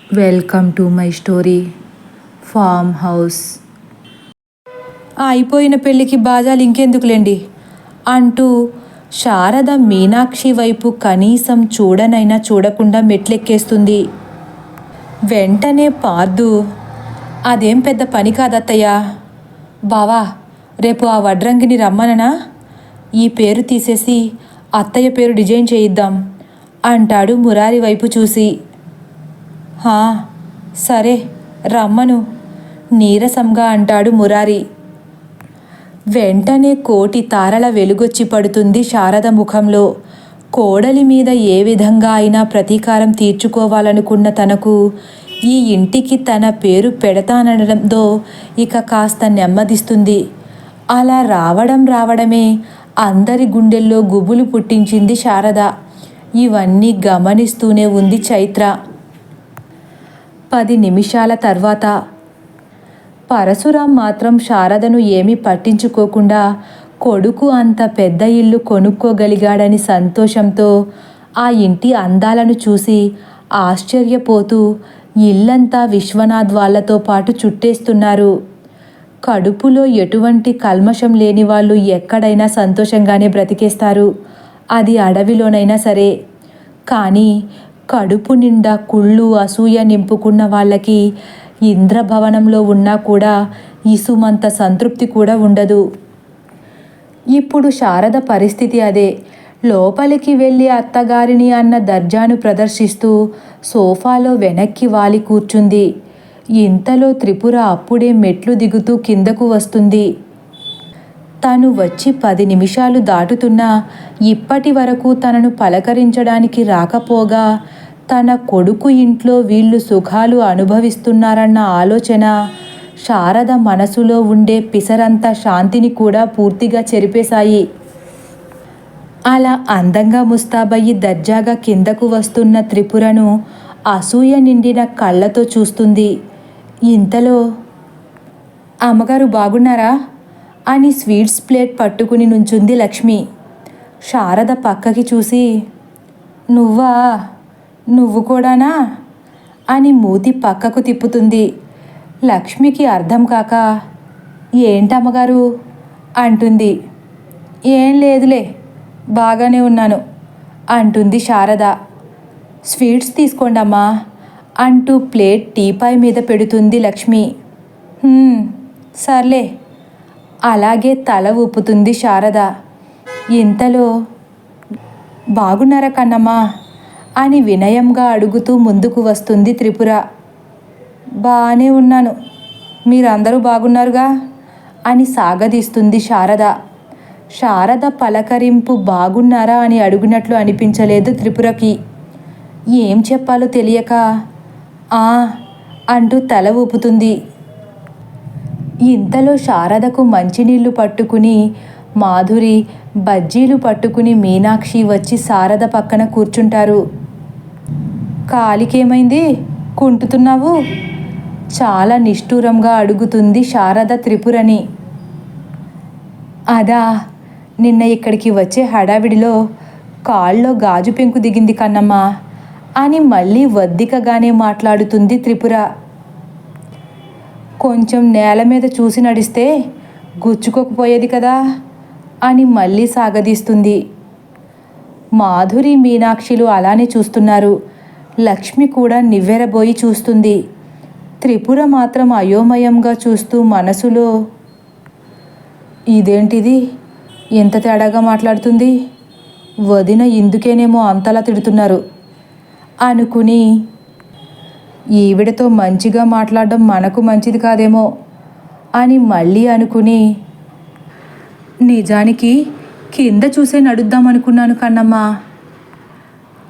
Welcome to my story farm house. అయిపోయిన పెళ్ళికి బాజాలు ఇంకెందుకులేండి అంటూ శారద మీనాక్షి వైపు కనీసం చూడనైనా చూడకుండా మెట్లెక్కేస్తుంది. వెంటనే పార్దు, అదేం పెద్ద పని కాదత్తయ్యా. బావా, రేపు ఆ వడ్రంగిని రమ్మననా? ఈ పేరు తీసేసి అత్తయ్య పేరు డిజైన్ చేయిద్దాం అంటాడు మురారి వైపు చూసి. సరే రమ్మను నీరసంగా అంటాడు మురారి. వెంటనే కోటి తారల వెలుగొచ్చి పడుతుంది శారద ముఖంలో. కోడలి మీద ఏ విధంగా అయినా ప్రతీకారం తీర్చుకోవాలనుకున్న తనకు ఈ ఇంటికి తన పేరు పెడతానడంతో ఇక కాస్త నెమ్మదిస్తుంది. అలా రావడమే అందరి గుండెల్లో గుబులు పుట్టించింది శారద. ఇవన్నీ గమనిస్తూనే ఉంది చైత్ర. 10 నిమిషాల తర్వాత పరశురాం మాత్రం శారదను ఏమీ పట్టించుకోకుండా కొడుకు అంత పెద్ద ఇల్లు కొనుక్కోగలిగాడని సంతోషంతో ఆ ఇంటి అందాలను చూసి ఆశ్చర్యపోతూ ఇల్లంతా విశ్వనాథ్ వాళ్లతో పాటు చుట్టేస్తున్నారు. కడుపులో ఎటువంటి కల్మషం లేని వాళ్ళు ఎక్కడైనా సంతోషంగానే బ్రతికేస్తారు, అది అడవిలోనైనా సరే. కానీ కడుపు నిండా కుళ్ళు అసూయ నింపుకున్న వాళ్ళకి ఇంద్రభవనంలో ఉన్నా కూడా ఇసుమంత సంతృప్తి కూడా ఉండదు. ఇప్పుడు శారద పరిస్థితి అదే. లోపలికి వెళ్ళి అత్తగారిని అన్న దర్జాను ప్రదర్శిస్తూ సోఫాలో వెనక్కి వాలి కూర్చుంది. ఇంతలో త్రిపుర అప్పుడే మెట్లు దిగుతూ కిందకు వస్తుంది. తను వచ్చి 10 నిమిషాలు దాటుతున్నా ఇప్పటి వరకు తనను పలకరించడానికి రాకపోగా తన కొడుకు ఇంట్లో వీళ్ళు సుఖాలు అనుభవిస్తున్నారన్న ఆలోచన శారద మనసులో ఉండే పిసరంత శాంతిని కూడా పూర్తిగా చెరిపేశాయి. అలా అందంగా ముస్తాబయ్యి దర్జాగా కిందకు వస్తున్న త్రిపురను అసూయ నిండిన కళ్ళతో చూస్తుంది. ఇంతలో, అమ్మగారు బాగున్నారా అని స్వీట్స్ ప్లేట్ పట్టుకుని నుంచుంది లక్ష్మి. శారద పక్కకి చూసి, నువ్వు కూడానా అని మూతి పక్కకు తిప్పుతుంది. లక్ష్మికి అర్థం కాక, ఏంటమ్మగారు అంటుంది. ఏం లేదులే, బాగానే ఉన్నాను అంటుంది శారద. స్వీట్స్ తీసుకోండమ్మా అంటూ ప్లేట్ టీపాయ్ మీద పెడుతుంది లక్ష్మి. సర్లే అలాగే తల ఊపుతుంది శారద. ఇంతలో, బాగున్నారా కన్నమ్మా అని వినయంగా అడుగుతూ ముందుకు వస్తుంది త్రిపుర. బాగానే ఉన్నాను, మీరందరూ బాగున్నారుగా అని సాగదీస్తుంది శారద. శారద పలకరింపు బాగున్నారా అని అడుగునట్లు అనిపించలేదు త్రిపురకి. ఏం చెప్పాలో తెలియక అంటూ తల ఊపుతుంది. ఇంతలో శారదకు మంచినీళ్లు పట్టుకుని మాధురి, బజ్జీలు పట్టుకుని మీనాక్షి వచ్చి శారద పక్కన కూర్చుంటారు. కాలికేమైంది, కుంటుతున్నావు చాలా నిష్ఠూరంగా అడుగుతుంది శారద త్రిపురని. అదా, నిన్న ఇక్కడికి వచ్చే హడావిడిలో కాళ్ళలో గాజు పెంకు దిగింది కన్నమ్మా అని మళ్ళీ వద్దికగానే మాట్లాడుతుంది త్రిపుర. కొంచెం నేల మీద చూసి నడిస్తే గుచ్చుకోకపోయేది కదా అని మళ్ళీ సాగదీస్తుంది. మాధురి, మీనాక్షిలు అలానే చూస్తున్నారు. లక్ష్మి కూడా నివ్వెరబోయి చూస్తుంది. త్రిపుర మాత్రం అయోమయంగా చూస్తూ మనసులో, ఇదేంటిది ఎంత తేడాగా మాట్లాడుతుంది, వదిన ఇందుకేనేమో అంతలా తిడుతున్నారు అనుకుని, ఈవిడతో మంచిగా మాట్లాడడం మనకు మంచిది కాదేమో అని మళ్ళీ అనుకుని, నిజానికి కింద చూసే నడుద్దామనుకున్నాను కన్నమ్మా,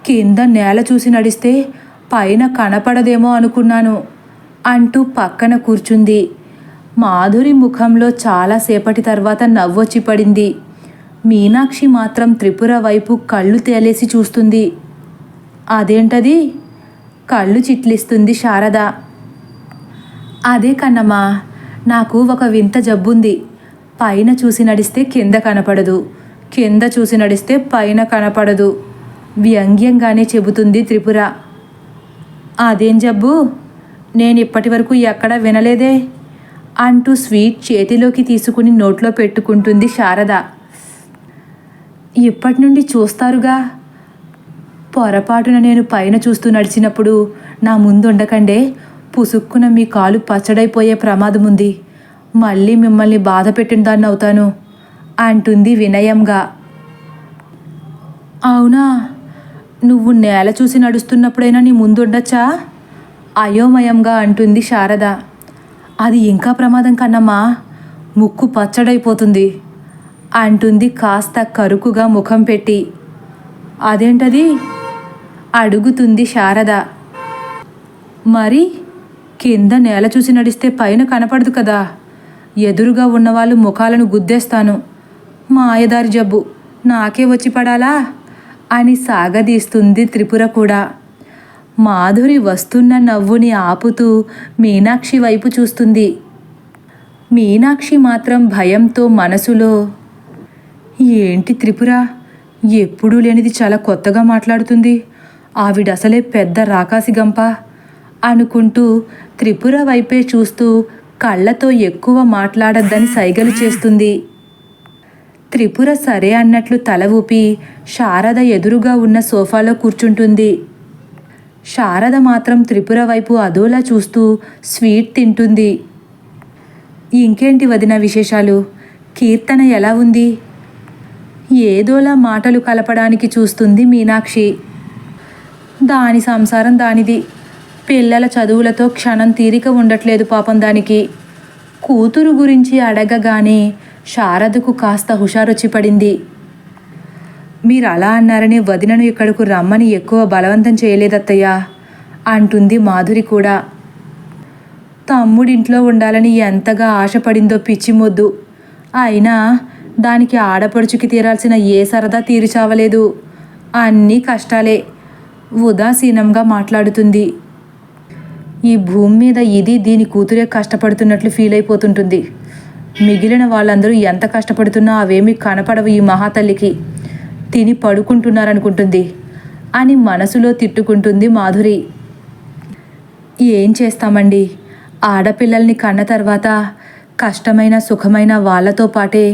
కింద నేల చూసి నడిస్తే పైన కనపడదేమో అనుకున్నాను అంటూ పక్కన కూర్చుంది. మాధురి ముఖంలో చాలాసేపటి తర్వాత నవ్వొచ్చి పడింది. మీనాక్షి మాత్రం త్రిపుర వైపు కళ్ళు తేలేసి చూస్తుంది. అదేంటది? కళ్ళు చిట్లిస్తుంది శారద. అదే కన్నమ్మా, నాకు ఒక వింత జబ్బుంది. పైన చూసి నడిస్తే కింద కనపడదు, కింద చూసి నడిస్తే పైన కనపడదు వ్యంగ్యంగానే చెబుతుంది త్రిపుర. అదేం జబ్బు? నేను ఇప్పటి వరకు ఎక్కడా వినలేదే అంటూ స్వీట్ చేతిలోకి తీసుకుని నోట్లో పెట్టుకుంటుంది శారద. ఇప్పటి నుండి చూస్తారుగా. పొరపాటున నేను పైన చూస్తూ నడిచినప్పుడు నా ముందుండకండే, పుసుక్కున మీ కాలు పచ్చడైపోయే ప్రమాదం ఉంది. మళ్ళీ మిమ్మల్ని బాధ పెట్టిన దాన్ని అవుతాను అంటుంది వినయంగా. అవునా? నువ్వు నేల చూసి నడుస్తున్నప్పుడైనా నీ ముందుండొచ్చా? అయోమయంగా అంటుంది శారద. అది ఇంకా ప్రమాదం కన్నమ్మా, ముక్కు పచ్చడైపోతుంది అంటుంది కాస్త కరుకుగా ముఖం పెట్టి. అదేంటది అడుగుతుంది శారద. మరి కింద నేల చూసి నడిస్తే పైన కనపడదు కదా, ఎదురుగా ఉన్నవాళ్ళు ముఖాలను గుద్దేస్తాను. మాయదారి జబ్బు నాకే వచ్చి పడాలా అని సాగదీస్తుంది త్రిపుర కూడా. మాధురి వస్తున్న నవ్వుని ఆపుతూ మీనాక్షి వైపు చూస్తుంది. మీనాక్షి మాత్రం భయంతో మనసులో, ఏంటి త్రిపుర ఎప్పుడూ లేనిది చాలా కొత్తగా మాట్లాడుతుంది, ఆవిడసలే పెద్ద రాకాసి గంప అనుకుంటూ త్రిపుర వైపే చూస్తూ కళ్ళతో ఎక్కువ మాట్లాడొద్దని సైగలు చేస్తుంది. త్రిపుర సరే అన్నట్లు తల ఊపి శారద ఎదురుగా ఉన్న సోఫాలో కూర్చుంటుంది. శారద మాత్రం త్రిపుర వైపు అదోలా చూస్తూ స్వీట్ తింటుంది. ఇంకేంటి వదిన విశేషాలు? కీర్తన ఎలా ఉంది? ఏదోలా మాటలు కలపడానికి చూస్తుంది మీనాక్షి. దాని సంసారం దానిది. పిల్లల చదువులతో క్షణం తీరిక ఉండట్లేదు పాపం దానికి. కూతురు గురించి అడగగానే శారదకు కాస్త హుషారొచ్చి పడింది. మీరు అలా అన్నారని వదినను ఇక్కడకు రమ్మని ఎక్కువ బలవంతం చేయలేదత్తయ్యా అంటుంది మాధురి కూడా. తమ్ముడింట్లో ఉండాలని ఎంతగా ఆశపడిందో పిచ్చిమొద్దు. అయినా దానికి ఆడపడుచుకి తీరాల్సిన ఏ సరదా తీరిచావలేదు. అన్నీ కష్టాలే ఉదాసీనంగా మాట్లాడుతుంది. ఈ భూమి మీద ఇది దీని కూతురే కష్టపడుతున్నట్లు ఫీల్ అయిపోతుంటుంది. మిగిలిన వాళ్ళందరూ ఎంత కష్టపడుతున్నా అవేమీ కనపడవు ఈ మహాతల్లికి. తిని పడుకుంటున్నారనుకుంటుంది అని మనసులో తిట్టుకుంటుంది మాధురి. ఏం చేస్తామండి, ఆడపిల్లల్ని కన్న తర్వాత కష్టమైన సుఖమైన వాళ్ళతో పాటే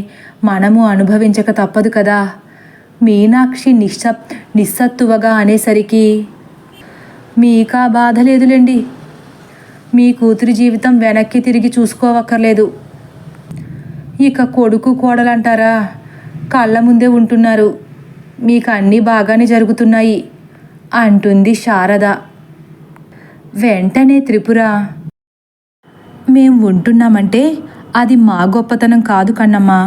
మనము అనుభవించక తప్పదు కదా. మీనాక్షి నిస్సత్తువగా అనేసరికి, మీకా బాధ లేదులేండి, మీ కూతురి జీవితం వెనక్కి తిరిగి చూసుకోవక్కర్లేదు. ఇక కొడుకు కోడలంటారా, కళ్ళ ముందే ఉంటున్నారు. మీకు అన్నీ బాగానే జరుగుతున్నాయి అంటుంది శారద. వెంటనే త్రిపుర, మేం ఉంటున్నామంటే అది మా గొప్పతనం కాదు కన్నమ్మా,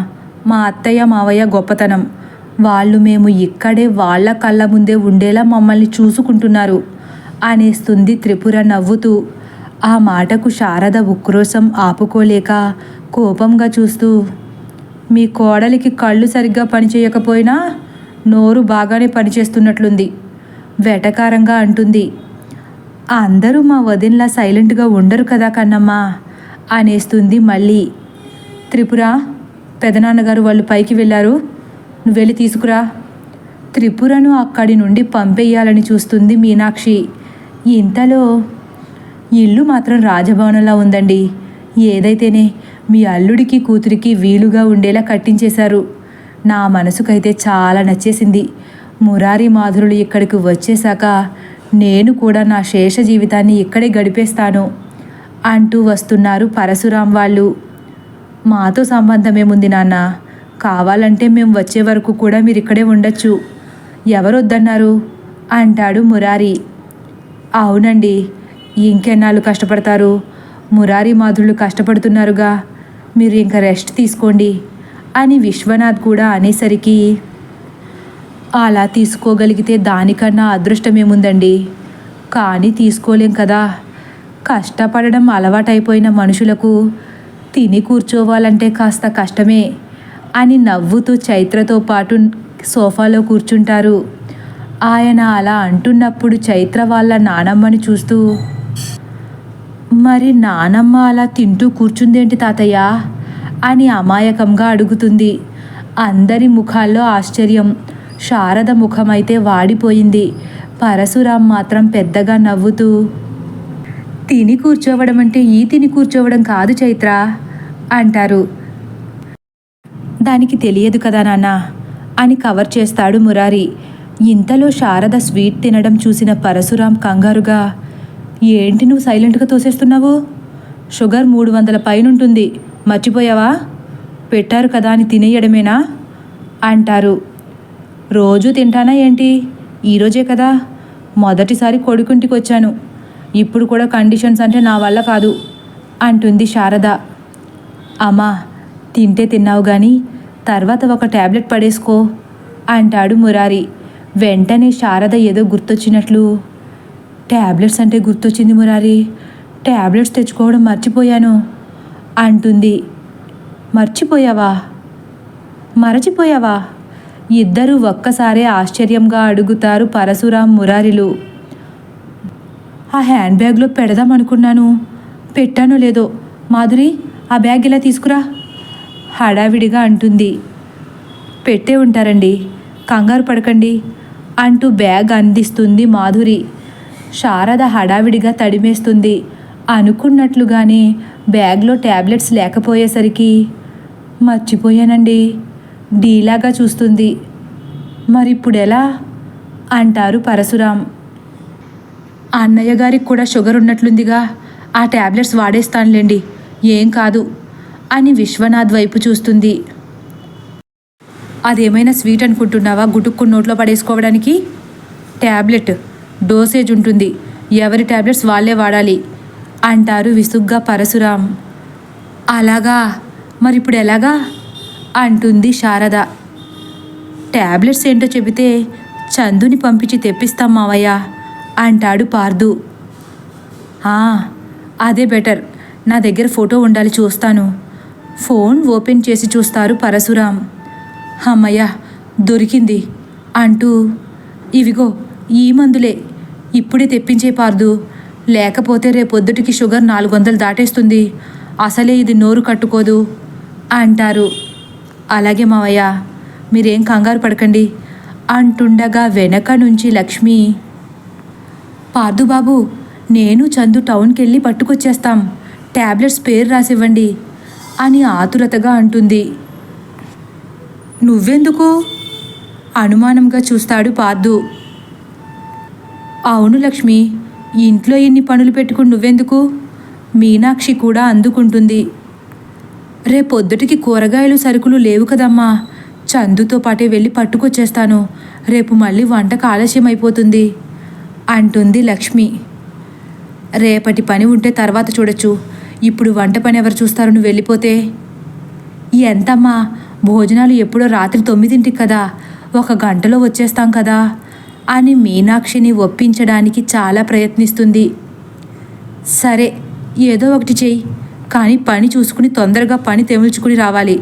మా అత్తయ్య మావయ్య గొప్పతనం. వాళ్ళు మేము ఇక్కడే వాళ్ళ కళ్ళ ముందే ఉండేలా మమ్మల్ని చూసుకుంటున్నారు అనేస్తుంది త్రిపుర నవ్వుతూ. ఆ మాటకు శారద ఉక్రోషం ఆపుకోలేక కోపంగా చూస్తూ, మీ కోడలికి కళ్ళు సరిగ్గా పనిచేయకపోయినా నోరు బాగానే పనిచేస్తున్నట్లుంది వెటకారంగా అంటుంది. అందరూ మా వదినలా సైలెంట్గా ఉండరు కదా కన్నమ్మా అనేస్తుంది మళ్ళీ. త్రిపుర, పెదనాన్నగారు వాళ్ళు పైకి వెళ్ళారు, నువ్వు వెళ్ళి తీసుకురా. త్రిపురను అక్కడి నుండి పంపేయాలని చూస్తుంది మీనాక్షి. ఇంతలో, ఇల్లు మాత్రం రాజభవనంలా ఉందండి. ఏదైతేనే మీ అల్లుడికి కూతురికి వీలుగా ఉండేలా కట్టించేశారు. నా మనసుకైతే చాలా నచ్చేసింది. మురారి మాధురులు ఇక్కడికి వచ్చేశాక నేను కూడా నా శేష జీవితాన్ని ఇక్కడే గడిపేస్తాను అంటూ వస్తున్నారు పరశురాం వాళ్ళు. మాతో సంబంధమేముంది నాన్న, కావాలంటే మేము వచ్చే వరకు కూడా మీరు ఇక్కడే ఉండొచ్చు, ఎవరొద్దన్నారు అంటాడు మురారి. అవునండి, ఇంకెన్నాళ్ళు కష్టపడతారు, మురారి మాధురులు కష్టపడుతున్నారుగా, మీరు ఇంకా రెస్ట్ తీసుకోండి అని విశ్వనాథ్ కూడా అనేసరికి, అలా తీసుకోగలిగితే దానికన్నా అదృష్టమేముందండి, కానీ తీసుకోలేం కదా. కష్టపడడం అలవాటైపోయిన మనుషులకు తిని కూర్చోవాలంటే కాస్త కష్టమే అని నవ్వుతూ చైత్రతో పాటు సోఫాలో కూర్చుంటారు. ఆయన అలా అంటున్నప్పుడు చైత్ర వాళ్ళ నానమ్మని చూస్తూ, మరి నానమ్మ అలా తింటూ కూర్చుందేంటి తాతయ్య అని అమాయకంగా అడుగుతుంది. అందరి ముఖాల్లో ఆశ్చర్యం. శారద ముఖమైతే వాడిపోయింది. పరశురాం మాత్రం పెద్దగా నవ్వుతూ, తిని కూర్చోవడం అంటే ఈ తిని కూర్చోవడం కాదు చైత్ర అంటారు. దానికి తెలియదు కదా నాన్న అని కవర్ చేస్తాడు మురారి. ఇంతలో శారద స్వీట్ తినడం చూసిన పరశురాం కంగారుగా, ఏంటి నువ్వు సైలెంట్గా తోసేస్తున్నావు? షుగర్ 300 పైనుంటుంది, మర్చిపోయావా? పెట్టారు కదా అని తినేయడమేనా అంటారు. రోజూ తింటానా ఏంటి? ఈరోజే కదా మొదటిసారి కొడుకుంటికి వచ్చాను. ఇప్పుడు కూడా కండిషన్స్ అంటే నా వల్ల కాదు అంటుంది శారద. అమ్మా, తింటే తిన్నావు కానీ తర్వాత ఒక ట్యాబ్లెట్ పడేసుకో అంటాడు మురారి. వెంటనే శారద ఏదో గుర్తొచ్చినట్లు, ట్యాబ్లెట్స్ అంటే గుర్తొచ్చింది మురారి, ట్యాబ్లెట్స్ తెచ్చుకోవడం మర్చిపోయాను అంటుంది. మరచిపోయావా? ఇద్దరూ ఒక్కసారే ఆశ్చర్యంగా అడుగుతారు పరశురాం మురారిలు. ఆ హ్యాండ్ బ్యాగ్లో పెడదాం అనుకున్నాను, పెట్టానో లేదో. మాధురి, ఆ బ్యాగ్ ఇలా తీసుకురా హడావిడిగా అంటుంది. పెట్టే ఉంటారండి, కంగారు పడకండి అంటూ బ్యాగ్ అందిస్తుంది మాధురి. శారద హడావిడిగా తడిమేస్తుంది. అనుకున్నట్లుగానే బ్యాగ్లో ట్యాబ్లెట్స్ లేకపోయేసరికి మర్చిపోయానండి డీలాగా చూస్తుంది. మరిప్పుడెలా అంటారు పరశురాం. అన్నయ్య గారికి కూడా షుగర్ ఉన్నట్లుందిగా, ఆ ట్యాబ్లెట్స్ వాడేస్తానులేండి, ఏం కాదు అని విశ్వనాథ్ వైపు చూస్తుంది. అదేమైనా స్వీట్ అనుకుంటున్నావా గుటుక్కుని నోట్లో పడేసుకోవడానికి? ట్యాబ్లెట్ డోసేజ్ ఉంటుంది, ఎవరి ట్యాబ్లెట్స్ వాళ్ళే వాడాలి అంటారు విసుగ్గా పరశురాం. అలాగా, మరిప్పుడు ఎలాగా అంటుంది శారద. ట్యాబ్లెట్స్ ఏంటో చెబితే చందుని పంపించి తెప్పిస్తాం మావయ్య అంటాడు పార్దు. అదే బెటర్, నా దగ్గర ఫోటో ఉండాలి, చూస్తాను. ఫోన్ ఓపెన్ చేసి చూస్తారు పరశురాం. అమ్మయ్య, దొరికింది అంటూ, ఇవిగో ఈ మందులే, ఇప్పుడే తెప్పించే పార్దు, లేకపోతే రేపొద్దుటికి షుగర్ 400 దాటేస్తుంది, అసలే ఇది నోరు కట్టుకోదు అంటారు. అలాగే మావయ్య, మీరేం కంగారు పడకండి అంటుండగా వెనక నుంచి లక్ష్మి, పార్దు బాబు, నేను చందు టౌన్కి వెళ్ళి పట్టుకొచ్చేస్తాం, ట్యాబ్లెట్స్ పేరు రాసివ్వండి అని ఆతురతగా అంటుంది. నువ్వెందుకు అనుమానంగా చూస్తాడు పార్దు. అవును లక్ష్మి, ఇంట్లో ఇన్ని పనులు పెట్టుకుని నువ్వెందుకు? మీనాక్షి కూడా అందుకుంటుంది. రేపొద్దుటికి కూరగాయలు సరుకులు లేవు కదమ్మా, చందుతో పాటే వెళ్ళి పట్టుకొచ్చేస్తాను, రేపు మళ్ళీ వంటకు ఆలస్యం అయిపోతుంది అంటుంది లక్ష్మి. రేపటి పని ఉంటే తర్వాత చూడొచ్చు, ఇప్పుడు వంట పని ఎవరు చూస్తారు నువ్వు వెళ్ళిపోతే? ఎంతమ్మా, భోజనాలు ఎప్పుడో రాత్రి 9ంటికి కదా, 1 గంటలో వచ్చేస్తాం కదా అని మీనాక్షిని ఒప్పించడానికి చాలా ప్రయత్నిస్తుంది. సరే, ఏదో ఒకటి చెయ్యి, కానీ పని చూసుకుని తొందరగా పని తెముల్చుకుని రావాలి.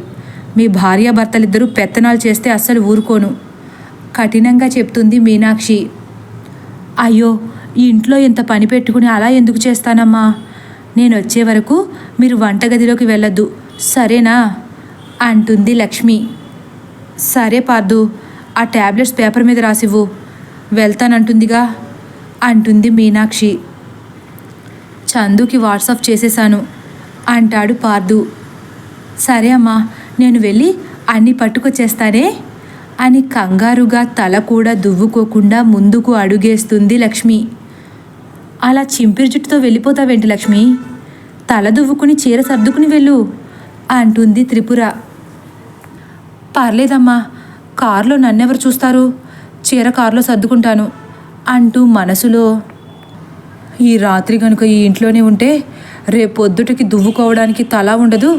మీ భార్యాభర్తలిద్దరూ పెత్తనాలు చేస్తే అస్సలు ఊరుకోను కఠినంగా చెప్తుంది మీనాక్షి. అయ్యో, ఇంట్లో ఇంత పని పెట్టుకుని అలా ఎందుకు చేస్తానమ్మా? నేను వచ్చే వరకు మీరు వంటగదిలోకి వెళ్ళొద్దు, సరేనా అంటుంది లక్ష్మి. సరే పార్దు, ఆ ట్యాబ్లెట్స్ పేపర్ మీద రాసివ్వు, వెళ్తానంటుందిగా అంటుంది మీనాక్షి. చందుకి వాట్సాప్ చేసేశాను అంటాడు పార్దు. సరే అమ్మా, నేను వెళ్ళి అన్నీ పట్టుకొచ్చేస్తానే అని కంగారుగా తల కూడా దువ్వుకోకుండా ముందుకు అడుగేస్తుంది లక్ష్మి. అలా చింపిరి జుట్టుతో వెళ్ళిపోతావేంటి లక్ష్మి? తల దువ్వుకుని చీర సర్దుకుని వెళ్ళు అంటుంది త్రిపుర. పర్లేదమ్మా, కారులో నన్నెవరు చూస్తారు, చీర కారులో సర్దుకుంటాను అంటూ మనసులో, ఈ రాత్రి కనుక ఈ ఇంట్లోనే ఉంటే రేపొద్దుటికి దువ్వుకోవడానికి తల ఉండదు,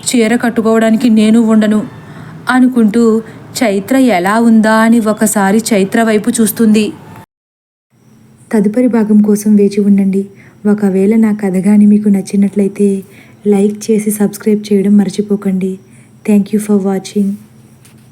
చీర కట్టుకోవడానికి నేను ఉండను అనుకుంటూ చైత్ర ఎలా ఉందా అని ఒకసారి చైత్ర వైపు చూస్తుంది. తదుపరి భాగం కోసం వేచి ఉండండి. ఒకవేళ నా కథ కానీ మీకు నచ్చినట్లయితే లైక్ చేసి సబ్స్క్రైబ్ చేయడం మర్చిపోకండి. Thank you for watching.